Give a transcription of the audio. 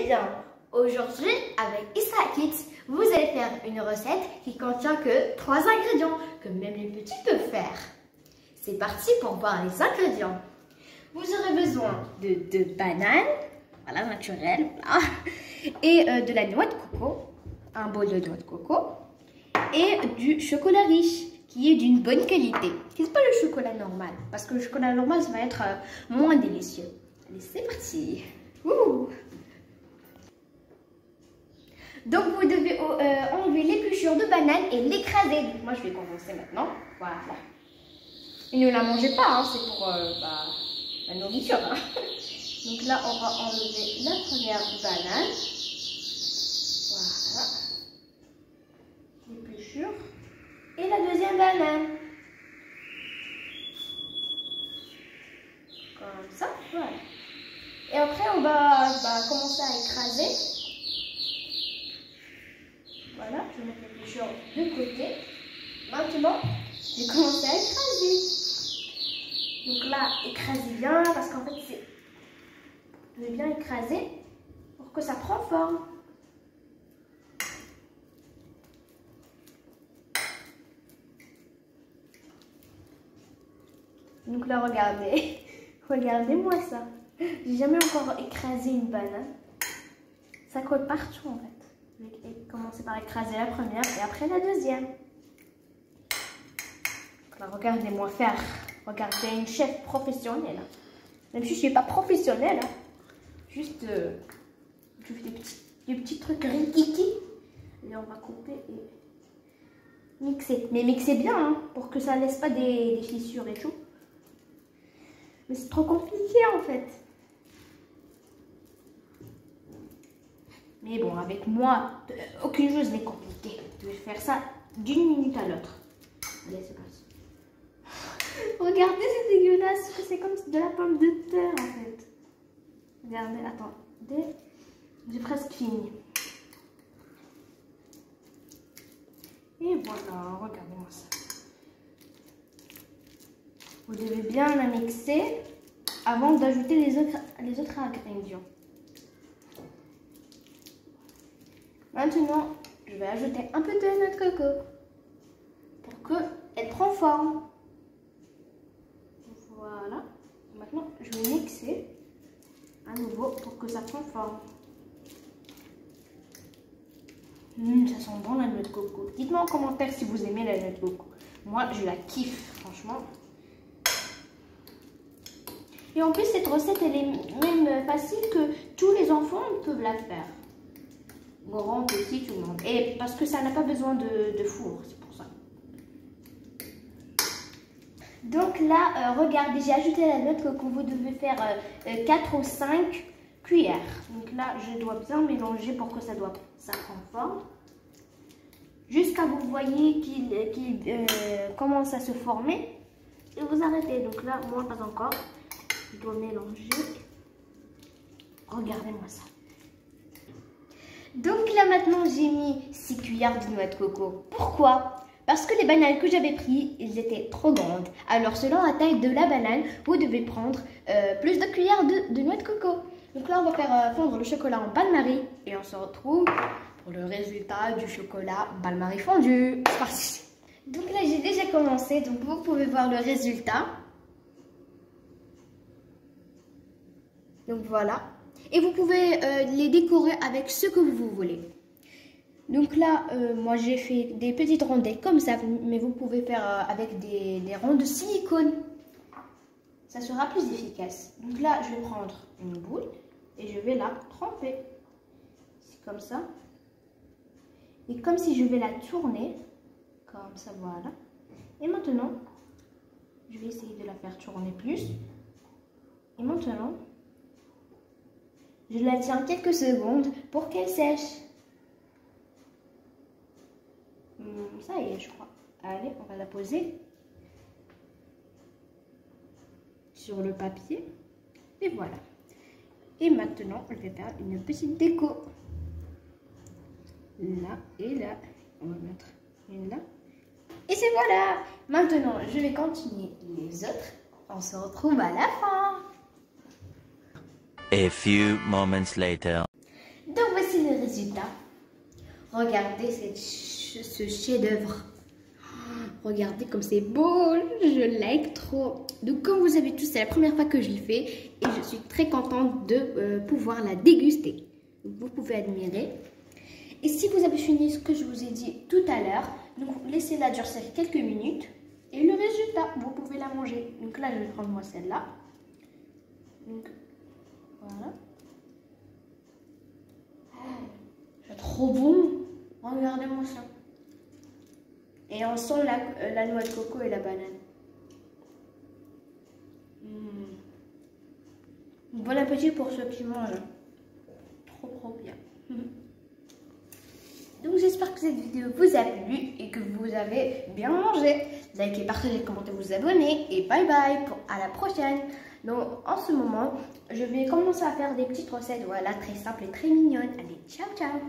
bien, aujourd'hui avec Isra Kids, vous allez faire une recette qui contient que 3 ingrédients que même les petits peuvent faire. C'est parti pour voir les ingrédients. Vous aurez besoin de 2 bananes, voilà, naturelles, voilà, et de la noix de coco, un bol de noix de coco, et du chocolat riche qui est d'une bonne qualité. C'est pas le chocolat normal, parce que le chocolat normal ça va être moins délicieux. Allez, c'est parti. Ouh. Donc vous devez enlever l'épluchure de banane et l'écraser. Donc moi je vais commencer maintenant. Voilà. Et ne la mangez pas, hein, c'est pour la nourriture. Hein. Donc là on va enlever la première banane. Voilà. L'épluchure. Et la deuxième banane. Comme ça, voilà. Et après on va commencer à écraser. Voilà, je vais mettre l'épluchure de côté. Maintenant, je vais commencer à écraser. Donc là, écrasez bien parce qu'en fait, vous devez bien écraser pour que ça prenne forme. Donc là, regardez. Regardez-moi ça. J'ai jamais encore écrasé une banane. Ça colle partout en fait. Je vais commencer par écraser la première et après la deuxième. Regardez-moi faire. Regardez une chef professionnelle. Même si je ne suis pas professionnelle. Hein. Juste, je fais des petits trucs rikiki. Et on va couper et mixer. Mais mixer bien, hein, pour que ça ne laisse pas des fissures et tout. Mais c'est trop compliqué en fait. Mais bon, avec moi, aucune chose n'est compliquée. Je vais faire ça d'une minute à l'autre. Allez, c'est parti. Regardez, c'est dégueulasse. C'est comme de la pomme de terre, en fait. Regardez, attendez. J'ai presque fini. Et voilà, regardez-moi ça. Vous devez bien la mixer avant d'ajouter les autres ingrédients. Maintenant, je vais ajouter un peu de noix de coco pour qu'elle prenne forme. Voilà. Maintenant, je vais mixer à nouveau pour que ça prenne forme. Ça sent bon la noix de coco. Dites-moi en commentaire si vous aimez la noix de coco. Moi, je la kiffe, franchement. Et en plus, cette recette, elle est même facile que tous les enfants peuvent la faire. Grand, petit, tout le monde. Et parce que ça n'a pas besoin de four, c'est pour ça. Donc là, regardez, j'ai ajouté la noix de coco. Vous devez faire 4 ou 5 cuillères. Donc là, je dois bien mélanger pour que ça prenne forme. Jusqu'à vous voyez qu'il commence à se former. Et vous arrêtez. Donc là, moi, pas encore. Je dois mélanger. Regardez-moi ça. Donc là maintenant j'ai mis 6 cuillères de noix de coco. Pourquoi? Parce que les bananes que j'avais prises, ils étaient trop grandes. Alors selon la taille de la banane, vous devez prendre plus de cuillères de noix de coco. Donc là on va faire fondre le chocolat en bain-marie. Et on se retrouve pour le résultat du chocolat bain-marie fondu. C'est parti. Donc là j'ai déjà commencé, donc vous pouvez voir le résultat. Donc voilà. Et vous pouvez les décorer avec ce que vous voulez. Donc là, moi j'ai fait des petites rondelles comme ça, mais vous pouvez faire avec des ronds de silicone. Ça sera plus efficace. Donc là, je vais prendre une boule et je vais la tremper. C'est comme ça. Et comme si je vais la tourner, comme ça, voilà. Et maintenant, je vais essayer de la faire tourner plus. Et maintenant, je la tiens quelques secondes pour qu'elle sèche. Ça y est, je crois. Allez, on va la poser sur le papier. Et voilà. Et maintenant, je vais faire une petite déco. Là et là. On va mettre une là. Et c'est voilà. Maintenant, je vais continuer les autres. On se retrouve à la fin. A few moments later. Regardez ce chef-d'œuvre. Regardez comme c'est beau, je like trop. Donc comme vous savez tous, c'est la première fois que je le fais et je suis très contente de pouvoir la déguster. Donc, vous pouvez admirer. Et si vous avez fini ce que je vous ai dit tout à l'heure, donc laissez-la durcir quelques minutes et le résultat, vous pouvez la manger. Donc là, je vais prendre moi celle-là. Donc voilà. C'est trop bon. Regardez-moi ça. Et on sent la noix de coco et la banane. Bon appétit pour ceux qui mangent. Trop bien. Donc j'espère que cette vidéo vous a plu et que vous avez bien mangé. Likez, partagez, commentez, vous abonnez et bye bye à la prochaine. Donc en ce moment, je vais commencer à faire des petites recettes, voilà, très simples et très mignonnes. Allez, ciao ciao.